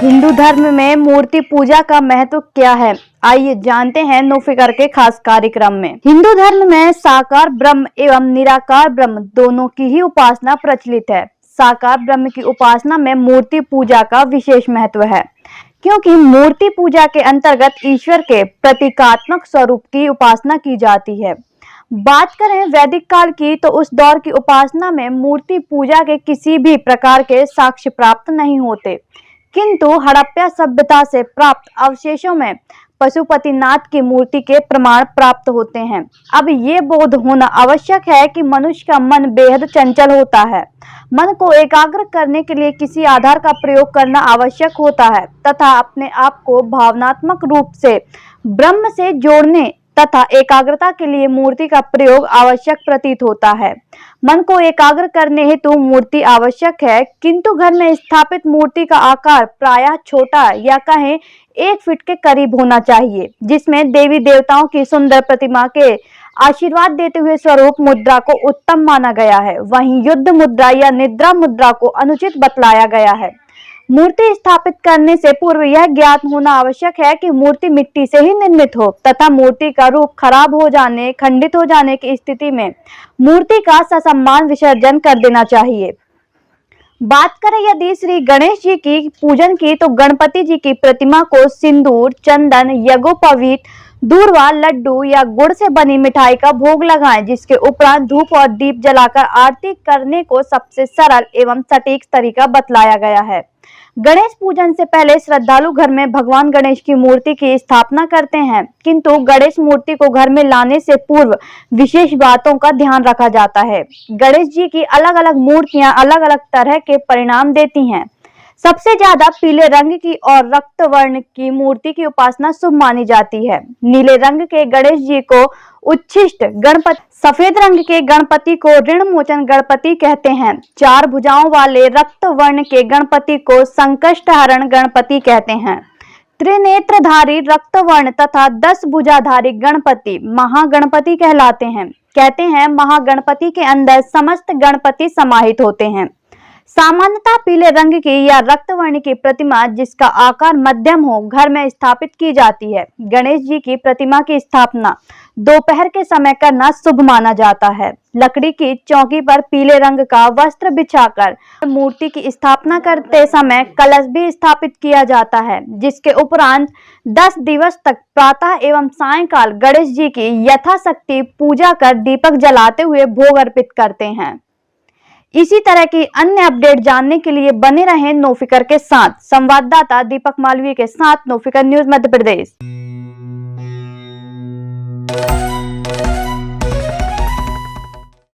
हिंदू धर्म में मूर्ति पूजा का महत्व क्या है, आइए जानते हैं नो फिकर के खास कार्यक्रम में। हिंदू धर्म में साकार ब्रह्म एवं निराकार ब्रह्म दोनों की ही उपासना प्रचलित है। साकार ब्रह्म की उपासना में मूर्ति पूजा का विशेष महत्व है, क्योंकि मूर्ति पूजा के अंतर्गत ईश्वर के प्रतीकात्मक स्वरूप की उपासना की जाती है। बात करें वैदिक काल की, तो उस दौर की उपासना में मूर्ति पूजा के किसी भी प्रकार के साक्ष्य प्राप्त नहीं होते, किंतु हड़प्पा सभ्यता से प्राप्त अवशेषों में पशुपतिनाथ की मूर्ति के प्रमाण प्राप्त होते हैं। अब ये बोध होना आवश्यक है कि मनुष्य का मन बेहद चंचल होता है। मन को एकाग्र करने के लिए किसी आधार का प्रयोग करना आवश्यक होता है तथा अपने आप को भावनात्मक रूप से ब्रह्म से जोड़ने तथा एकाग्रता के लिए मूर्ति का प्रयोग आवश्यक प्रतीत होता है। मन को एकाग्र करने हेतु मूर्ति आवश्यक है, किंतु घर में स्थापित मूर्ति का आकार प्रायः छोटा या कहें 1 फीट के करीब होना चाहिए, जिसमें देवी देवताओं की सुंदर प्रतिमा के आशीर्वाद देते हुए स्वरूप मुद्रा को उत्तम माना गया है। वहीं युद्ध मुद्रा या निद्रा मुद्रा को अनुचित बतलाया गया है। मूर्ति स्थापित करने से पूर्व यह ज्ञात होना आवश्यक है कि मूर्ति मिट्टी से ही निर्मित हो तथा मूर्ति का रूप खराब हो जाने, खंडित हो जाने की स्थिति में मूर्ति का ससम्मान विसर्जन कर देना चाहिए। बात करें यदि श्री गणेश जी की पूजन की, तो गणपति जी की प्रतिमा को सिंदूर, चंदन, यज्ञोपवीत, दूर्वा, लड्डू या गुड़ से बनी मिठाई का भोग लगाएं, जिसके उपरांत धूप और दीप जलाकर आरती करने को सबसे सरल एवं सटीक तरीका बतलाया गया है। गणेश पूजन से पहले श्रद्धालु घर में भगवान गणेश की मूर्ति की स्थापना करते हैं, किंतु गणेश मूर्ति को घर में लाने से पूर्व विशेष बातों का ध्यान रखा जाता है। गणेश जी की अलग अलग मूर्तियां अलग अलग तरह के परिणाम देती हैं। सबसे ज्यादा पीले रंग की और रक्त वर्ण की मूर्ति की उपासना शुभ मानी जाती है। नीले रंग के गणेश जी को उच्छिष्ट गणपति, सफेद रंग के गणपति को ऋण मोचन गणपति कहते हैं। 4 भुजाओं वाले रक्त वर्ण के गणपति को संकष्ट हरण गणपति कहते हैं। त्रिनेत्रधारी रक्त वर्ण तथा 10 भुजाधारी गणपति महागणपति कहलाते हैं। कहते हैं महागणपति के अंदर समस्त गणपति समाहित होते हैं। सामान्यतः पीले रंग की या रक्त वर्ण की प्रतिमा जिसका आकार मध्यम हो घर में स्थापित की जाती है। गणेश जी की प्रतिमा की स्थापना दोपहर के समय करना शुभ माना जाता है। लकड़ी की चौकी पर पीले रंग का वस्त्र बिछाकर मूर्ति की स्थापना करते समय कलश भी स्थापित किया जाता है, जिसके उपरांत 10 दिवस तक प्रातः एवं सायंकाल गणेश जी की यथाशक्ति पूजा कर दीपक जलाते हुए भोग अर्पित करते हैं। इसी तरह की अन्य अपडेट जानने के लिए बने रहें नो फिकर के साथ। संवाददाता दीपक मालवीय के साथ, नो फिकर न्यूज मध्य प्रदेश।